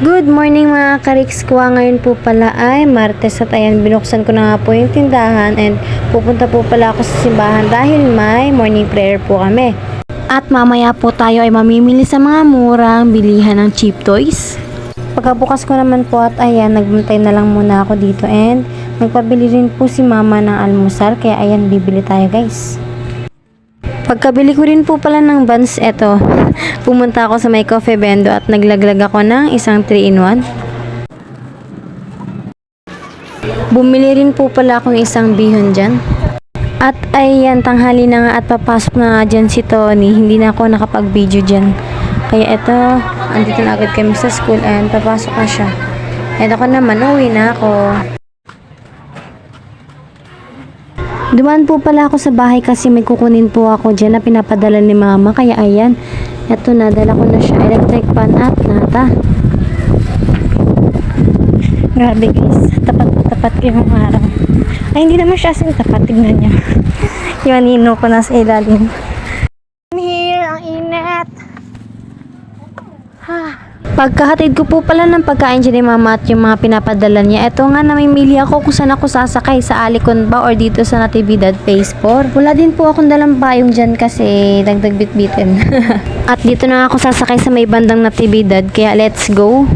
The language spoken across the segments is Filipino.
Good morning mga kariks ko. Ngayon po pala ay Martes at ayan, binuksan ko na nga po yung tindahan and pupunta po pala ako sa simbahan dahil may morning prayer po kami. At mamaya po tayo ay mamimili sa mga murang bilihan ng cheap toys. Pagkabukas ko naman po at ayan, nagbantay na lang muna ako dito and nagpabili rin po si mama ng almusal kaya ayan, bibili tayo guys. Pagkabili ko rin po pala ng buns, eto, pumunta ako sa may coffee bendo at naglaglag ako ng isang 3-in-1. Bumili rin po pala akong isang bihon dyan. At ayan, tanghali na nga at papasok na nga dyan si Tony. Hindi na ako nakapag-video dyan. Kaya eto, andito na agad kami sa school and papasok na siya. And ako naman, uwi na ako. Dumaan po pala ako sa bahay kasi may kukunin po ako dyan na pinapadala ni mama. Kaya ayan, eto na, dala ko na siya. Electric pan at nata. Grabe guys, tapat yung araw. Ay, hindi naman siya asing tapat. Tignan niya. Yung anino ko nasa ilalim. Here, ang init. Pagkahatid ko po pala ng pagkain dyan ni mama at yung mga pinapadala niya, eto nga, namimili ako kung saan ako sasakay, sa Alicon ba or dito sa Natividad Phase 4. Wala din po akong dalang payong dyan kasi dagdag bitbitin. At dito na ako sasakay sa may bandang Natividad, kaya let's go.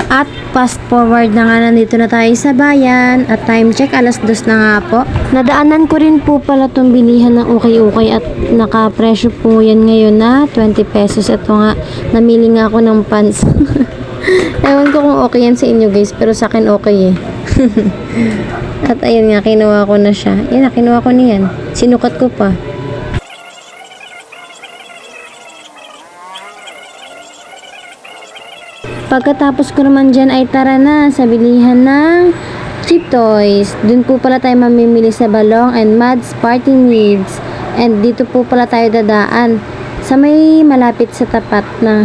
At fast forward na nga, nandito na tayo sa bayan at time check, 2:00 na nga po. Nadaanan ko rin po pala itong bilihan ng ukay-ukay at nakapresyo po yan ngayon na 20 pesos. Ito nga, namili nga ako ng pants. Ewan ko kung okay yan sa inyo guys, pero sa akin okay eh. At ayun nga, kinuha ko na siya. Yan, kinuha ko niyan. Sinukat ko pa. Pagkatapos ko naman dyan ay tara na sa bilihan ng cheap toys. Dun po pala tayo mamimili sa Balong and Mads Party Needs. And dito po pala tayo dadaan sa may malapit sa tapat na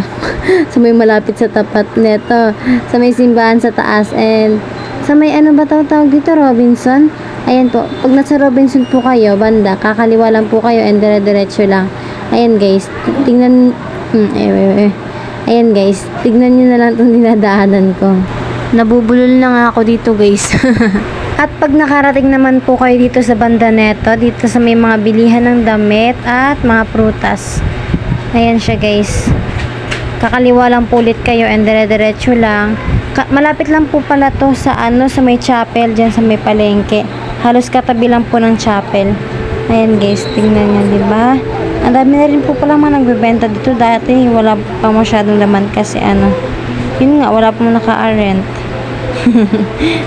sa may malapit sa tapat neto, sa may simbahan sa taas and sa may ano ba tawag dito, Robinson. Ayan po, pag nasa Robinson po kayo, banda, kakaliwa lang po kayo and dire-diretso lang. Ayan guys, tingnan ayan guys, tignan nyo na lang itong dinadaanan ko. Nabubulol na nga ako dito guys. At pag nakarating naman po kayo dito sa banda neto, dito sa may mga bilihan ng damit at mga prutas. Ayan siya guys. Kakaliwa lang po ulit kayo and dire-diretso lang. Malapit lang po pala to sa sa may chapel, dyan sa may palengke. Halos katabi lang po ng chapel. Ayan guys, tingnan nyo, diba? Ang dami na rin po pala mga nagbebenta dito. Dati wala pa masyadong laman kasi yun nga, wala pa naka-rent.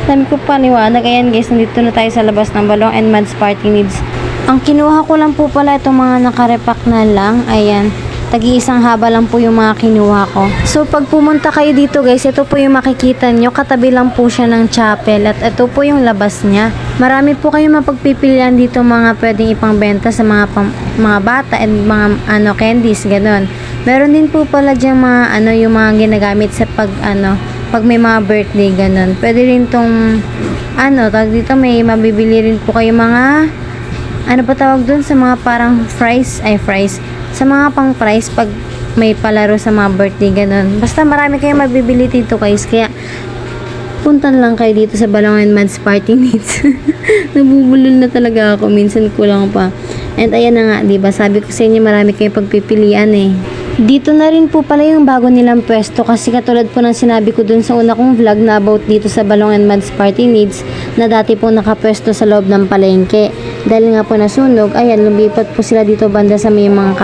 Dami ko paliwanag. Ayan guys, nandito na tayo sa labas ng Balong and Mads Party Needs. Ang kinuha ko lang po pala itong mga nakarepack na lang. Ayan, tagi-isang haba lang po yung mga kinuha ko. So pag pumunta kayo dito guys, ito po yung makikita nyo. Katabi lang po siya ng chapel at ito po yung labas niya. Marami po kayong mapagpipilian dito mga pwedeng ipangbenta sa mga bata and mga candies, gano'n. Meron din po pala diyang mga yung mga ginagamit sa pag may mga birthday, gano'n. Pwede rin tong tawag dito, may mabibili rin po kayo mga pa tawag doon sa mga parang fries, sa mga pang price pag may palaro sa mga birthday, gano'n. Basta marami kayong mabibili dito guys, kaya puntan lang kayo dito sa Balong and Mads Party Needs. Nabubulol na talaga ako, minsan kulang pa. And ayan na nga, diba, sabi ko sa inyo marami kayong pagpipilian eh. Dito na rin po pala yung bago nilang pwesto kasi katulad po ng sinabi ko dun sa una kong vlog na about dito sa Balong and Mads Party Needs na dati po nakapwesto sa loob ng palengke. Dahil nga po nasunog, ayan, lumipat po sila dito banda sa may mga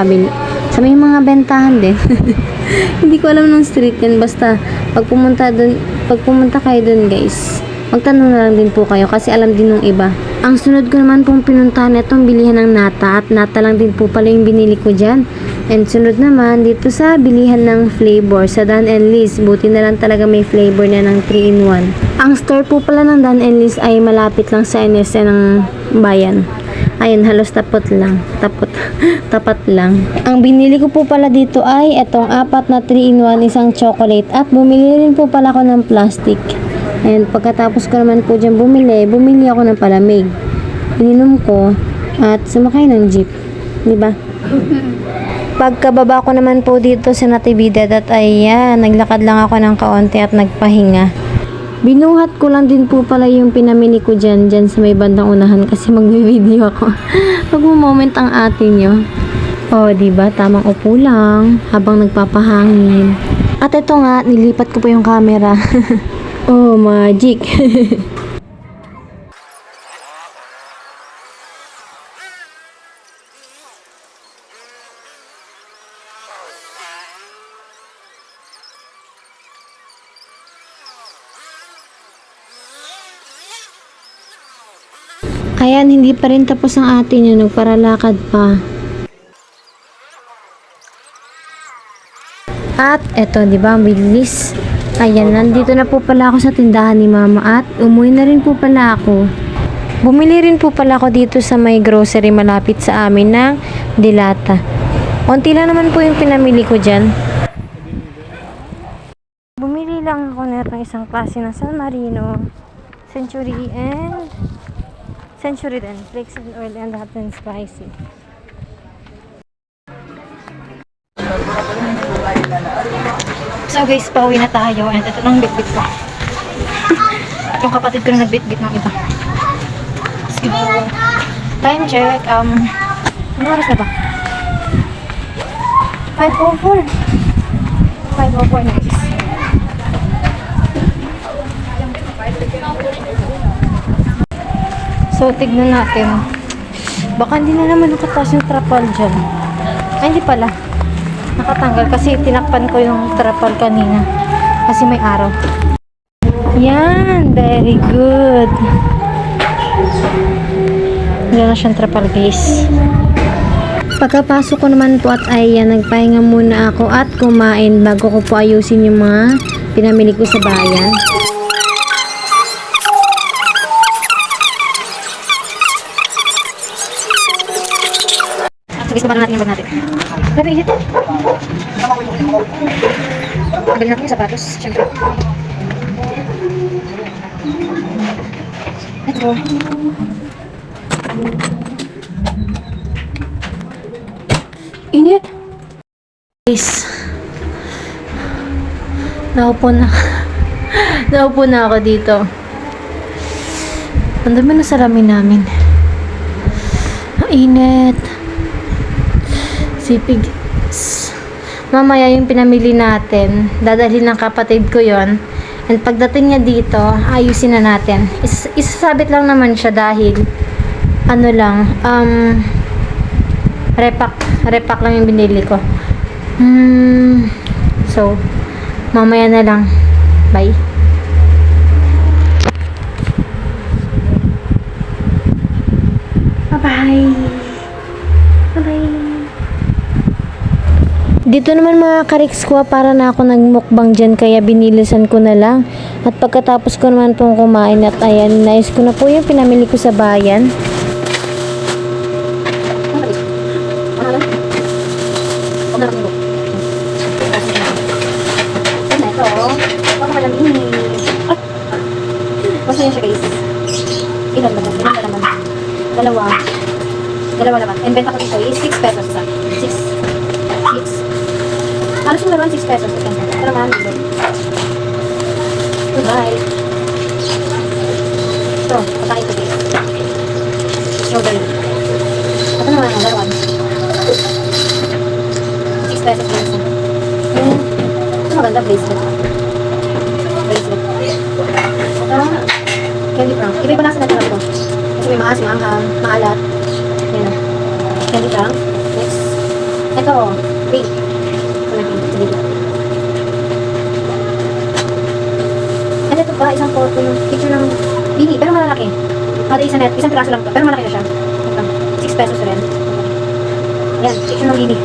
sa may mga bentahan din. Hindi ko alam ng street yan, basta pag pumunta kayo dun guys, magtanong na lang din po kayo kasi alam din ng iba. Ang sunod ko naman pong pinuntahan itong bilihan ng nata at nata lang din po pala yung binili ko dyan. And sunod naman dito sa bilihan ng flavor sa Dan and Liz. Buti na lang talaga may flavor na ng 3-in-1. Ang store po pala ng Dan and Liz ay malapit lang sa NSA ng bayan. Ayun, halos tapat lang. Ang binili ko po pala dito ay itong 4 na 3-in-1, isang chocolate. At bumili rin po pala ako ng plastic. And pagkatapos ko naman po dyan bumili ako ng palamig. Ininom ko at sumakay ng jeep. Diba? Pagkababa ko naman po dito sa Natividad at ayan, naglakad lang ako ng kaunti at nagpahinga. Binuhat ko lang din po pala yung pinamili ko dyan sa may bandang unahan kasi magbi-video ako. Mag-moment ang ate nyo. Oh, diba? Tamang upo lang habang nagpapahangin. At ito nga, nilipat ko po yung camera. Oh, magic. Ayan, hindi pa rin tapos ang atin yun. Nagparalakad pa. At eto, di ba, ang bilis. Ayan, nandito na po pala ako sa tindahan ni Mama at umuwi na rin po pala ako. Bumili rin po pala ako dito sa may grocery malapit sa amin ng Dilata. Unti lang naman po yung pinamili ko dyan. Bumili lang ako ng isang klase ng San Marino, Century din, flakes and oil and hot and spicy. So guys, pauwi na tayo and ito lang bitbit ko. Yung kapatid ko na nagbitbit ng iba. Let's go. Time check, ano oras na ba? 5:04. 5:04 na guys. So, tignan natin. Baka hindi na naman nakataas yung trapal dyan. Ay, hindi pala. Nakatanggal kasi tinakpan ko yung trapal kanina. Kasi may araw. Yan! Very good. Wala na siyang trapal, guys. Pagkapasok ko naman po at ayan, nagpahinga muna ako at kumain bago ko po ayusin yung mga pinamili ko sa bayan. Guys, baba natin yung bag natin. Grabe, init. Bili natin yung sapatos, syempre. Ito. Init. Guys, naupo na. Naupo na ako dito. Ang dami na salamin namin. Ang init. Sipig. Mamaya yung pinamili natin, dadalhin ng kapatid ko yon. And pagdating niya dito, ayusin na natin. Isasabit lang naman siya dahil ano lang, repack lang yung binili ko. So, mamaya na lang. Bye. Bye-bye. Bye-bye. Dito naman mga kariks ko, para na ako nagmukbang dyan kaya binilisan ko na lang. At pagkatapos ko naman pong kumain at ayan, nice ko na po yung pinamili ko sa bayan. Basta yun siya guys. Ilan ba ito? Ilan ba naman? Dalawa naman. And benta ko dito is 6 pesos isa. 6. Halos yung laruan 6 pesos. Ito naman, dito. Goodbye. Ito, patakin ko guys. Strawberry. Ito naman, ang laruan. 6 pesos guys. Ito maganda, bracelet. Ito, candy prank. Iba-iba nasa natin ito. Kasi may maas, maanghang, maalat. Yan. Candy prank. Next. Ito, pink. And ito pa, isang photo yung picture ng bini, pero malalaki. Kada isang piraso lang ito, pero malaki na siya. 6 pesos rin. Yan, picture ng bini.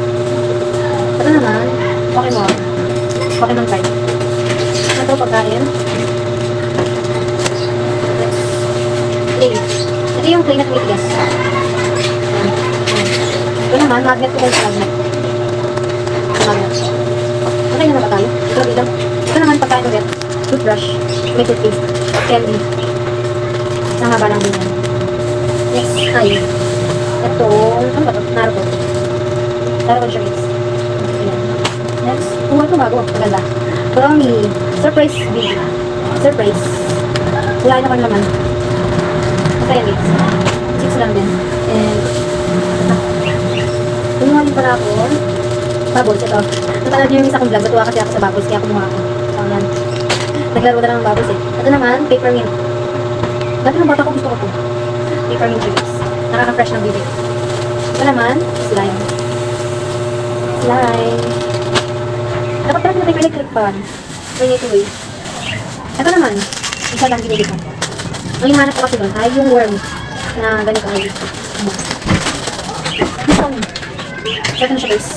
Ito naman, Pokemon card. Ito pagkain. Play. Ito yung play na tumitigas. Ito naman, magnet ko kayo sa magnet. Okay na ba tayo? Ito naman pagkain ulit. Toothbrush, may toothpaste, candy. Isang haba lang din yan. Next, ay. Ito, ano ba ito? Naruto siya guys. Kung ito bago, maganda. Brownie, surprise big. Surprise. Wala na ko naman. Basta yan guys. 6 lang din. And, kumuha din pala ako. Bubbles, ito. Napanood niyo yung isa kong vlog. Natuwa kasi ako sa bubbles, kaya kumuha ako. So, yan. Naglaro na lang ng bubbles eh. Ito naman, peppermint. Dati ng bata ko gusto ko po. Peppermint juice. Nakaka-fresh ng bibig. Ito naman, slime. Slime. Dapat pala natin electric pan. Bring it away. Ito naman, isa lang binili ko. Ang hinahanap ko kasi doon ay yung worm na ganito ay. Ito na siya guys.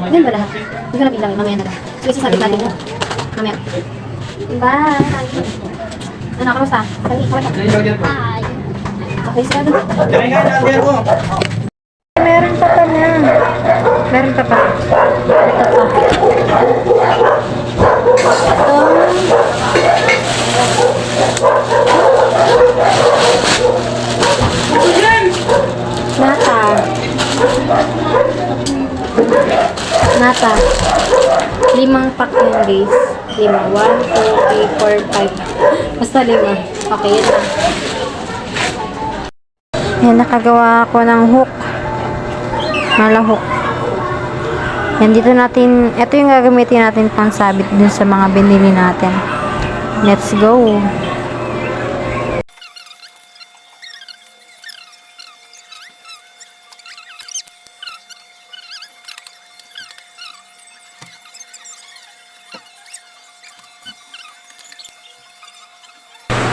Ganyan ba lahat? Hindi ko na bilang, mamaya na lang. Kasi sabi natin mo. Mamaya. Bye! Ano, kamusta? Sabi, hi! Okay, sila doon. Meron pa pa na. Meron pa pa. Ito pa. Nata. Nata. 5 pack yun guys. 5. 1, 2, 3, 4, 5. Basta 5. Okay, yan na. Yan, nakagawa ako ng hook. Hook. Yan, dito natin, ito yung gagamitin natin pang sabit dun sa mga binili natin. Let's go!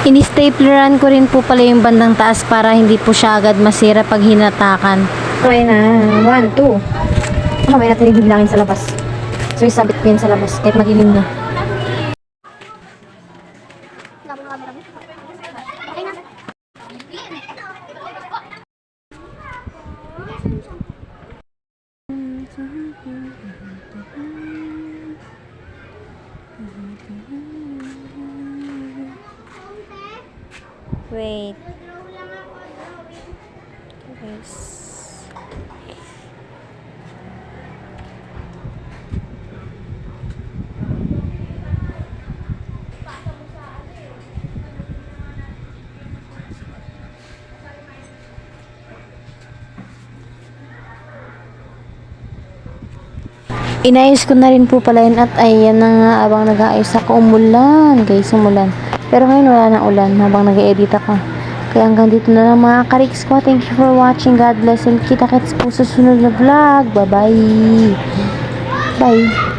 Ini-stapleran ko rin po pala yung bandang taas para hindi po siya agad masira pag hinatakan. Okay na. 1, 2. Mamaya natin ibibilangin sa labas. So, isabit ko yun sa labas kahit magilim na. Wait. Yes. Inayos ko na rin po pala yun at ayan na nga abang nag-aayos ako. Umulan guys, umulan. Pero ngayon wala na ulan habang nag-edit ako. Kaya hanggang dito na lang mga kariks ko. Thank you for watching. God bless and kita-kits po sa sunod na vlog. Bye-bye. Bye.